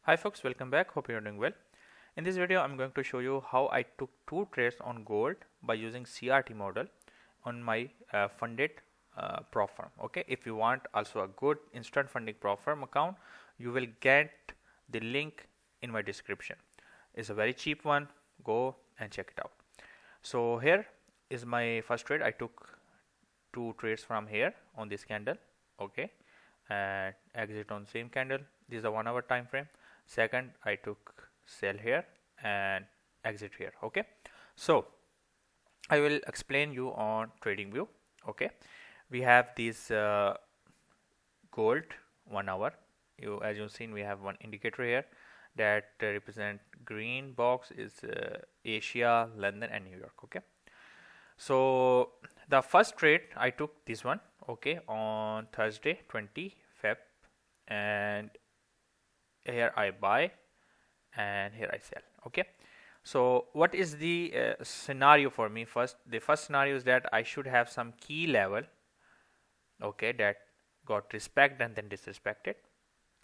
Hi folks, welcome back. Hope you're doing well. In this video, I'm going to show you how I took two trades on gold by using CRT model on my funded prop firm. Okay, if you want also a good instant funding prop firm account, you will get the link in my description. It's a very cheap one. Go and check it out. So here is my first trade. I took two trades from here on this candle. Okay, and exit on same candle. This is a 1 hour time frame. Second, I took sell here and exit here. Okay, so I will explain you on trading view. Okay, we have this gold 1 hour. As you've seen, we have one indicator here that represent green box is Asia, London and New York. Okay, so the first trade I took this one, okay, on Thursday 20 Feb, and here I buy and here I sell. Okay, so what is the scenario for me? The first scenario is that I should have some key level, okay, that got respect and then disrespected.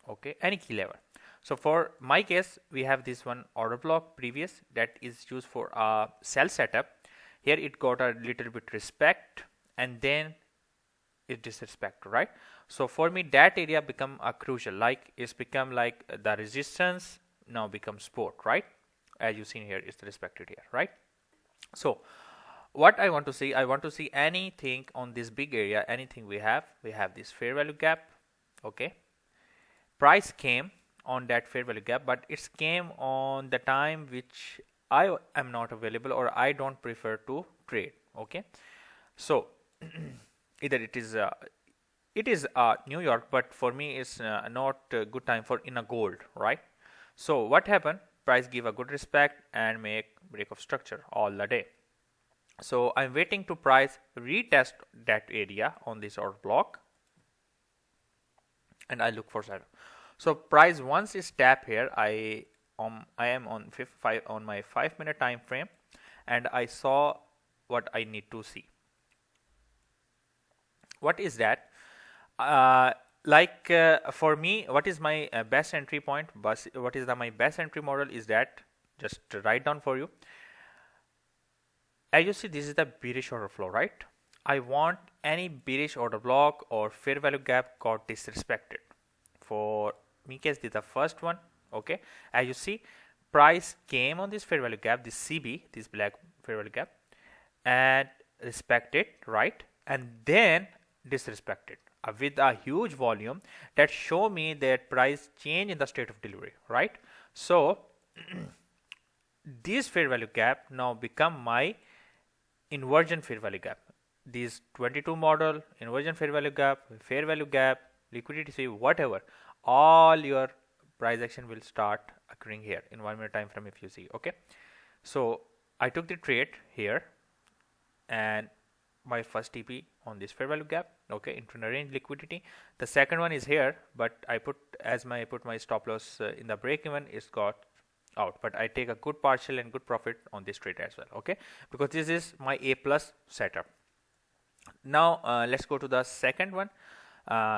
Okay, any key level. So for my case, we have this one order block previous that is used for a sell setup. Here it got a little bit respect and then it disrespect, right? So for me that area become a crucial, like it's become like the resistance now becomes support, right? As you seen here, it's respected here, right? So what I want to see, I want to see anything on this big area, anything we have this fair value gap. Okay, price came on that fair value gap, but it came on the time which I am not available or I don't prefer to trade. Okay, so either it is New York, but for me it's not a good time for in a gold, right? So what happened? Price give a good respect and make break of structure all the day. So I'm waiting to price retest that area on this order block, and I look for seller. So price once is tap here, I am on my 5-minute time frame, and I saw what I need to see. What is that? For me, what is my best entry point? What is my best entry model is that, just write down for you. As you see, this is the bearish order flow, right? I want any bearish order block or fair value gap got disrespected. For me case, this is the first one. Okay, as you see, price came on this fair value gap, this CB, this black fair value gap, and respected, right? And then disrespected with a huge volume that show me that price change in the state of delivery, right? So this fair value gap now become my inversion fair value gap. This 22 model, inversion fair value gap, liquidity sweep, whatever, all your price action will start occurring here in 1 minute time frame if you see. Okay, so I took the trade here and my first TP on this fair value gap, okay, into a range liquidity. The second one is here, but I put my stop loss in the break even, it's got out, but I take a good partial and good profit on this trade as well. Okay, because this is my A plus setup. Now let's go to the second one.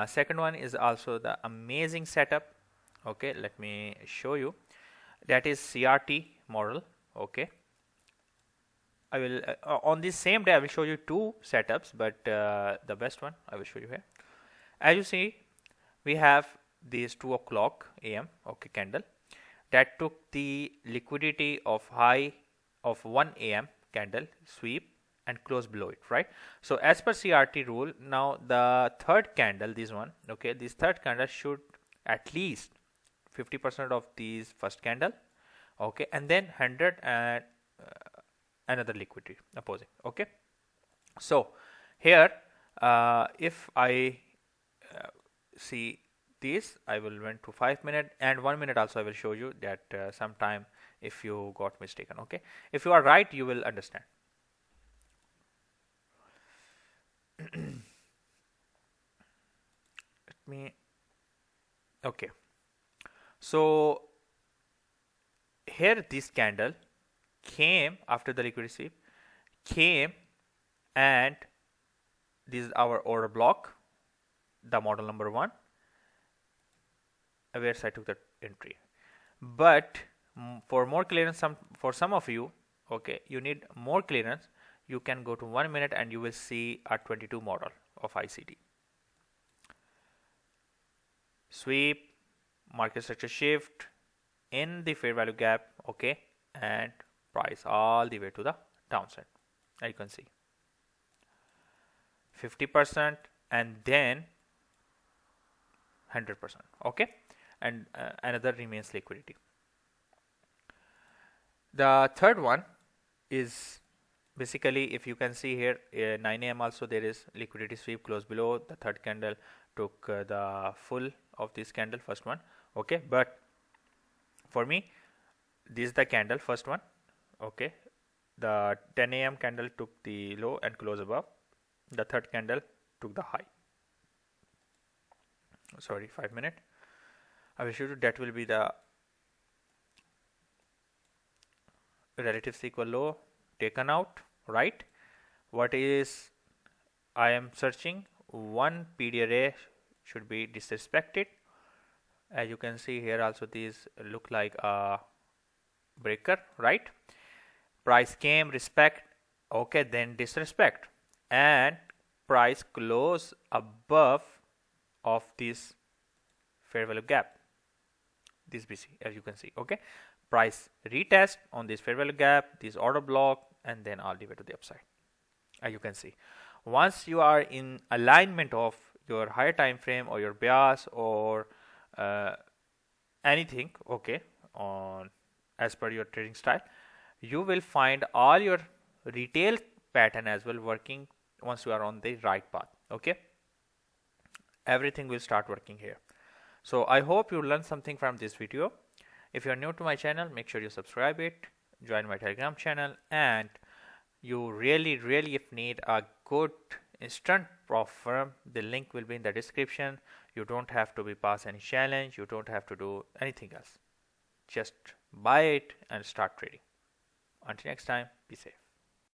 Second one is also the amazing setup. Okay, let me show you. That is CRT model. Okay, I will on this same day I will show you two setups, but the best one I will show you here. As you see, we have this 2 o'clock AM, okay, candle that took the liquidity of high of 1 AM candle sweep and close below it, right? So as per CRT rule, now the third candle, this one, okay, this third candle should at least 50% of these first candle, okay, and then 100 and another liquidity opposing. Okay, so here if I see this, I will went to 5 minute and 1 minute also. I will show you that sometime if you got mistaken. Okay, if you are right, you will understand. Okay, so here this candle came after the liquidity sweep, came, and this is our order block, the model number 1, where I took the entry. But for more clearance, for some of you, okay, you need more clearance, you can go to 1 minute and you will see a 22 model of ICT. Sweep, market structure shift in the fair value gap, okay, and price all the way to the downside. As you can see 50% and then 100%, okay, and another remains liquidity. The third one is basically, if you can see here, 9 a.m. also there is liquidity sweep close below. The third candle took the full of this candle, first one, okay, but for me this is the candle, first one, okay. The 10 a.m. candle took the low and close above. The third candle took the high. Sorry, 5 minute. I will show you that will be the relative equal low taken out, right? What is I am searching? One PD array should be disrespected. As you can see here also, these look like a breaker, right? Price came, respect, okay, then disrespect, and price close above of this fair value gap, this BC, as you can see, okay. Price retest on this fair value gap, this order block, and then all the way to the upside. As you can see, once you are in alignment of your higher time frame or your bias or anything, okay, on as per your trading style, you will find all your retail pattern as well working once you are on the right path, okay. Everything will start working here. So I hope you learned something from this video. If you are new to my channel, make sure you subscribe it, join my Telegram channel, and you really if need a good instant prop firm, the link will be in the description. You don't have to be pass any challenge, you don't have to do anything else. Just buy it and start trading. Until next time, be safe.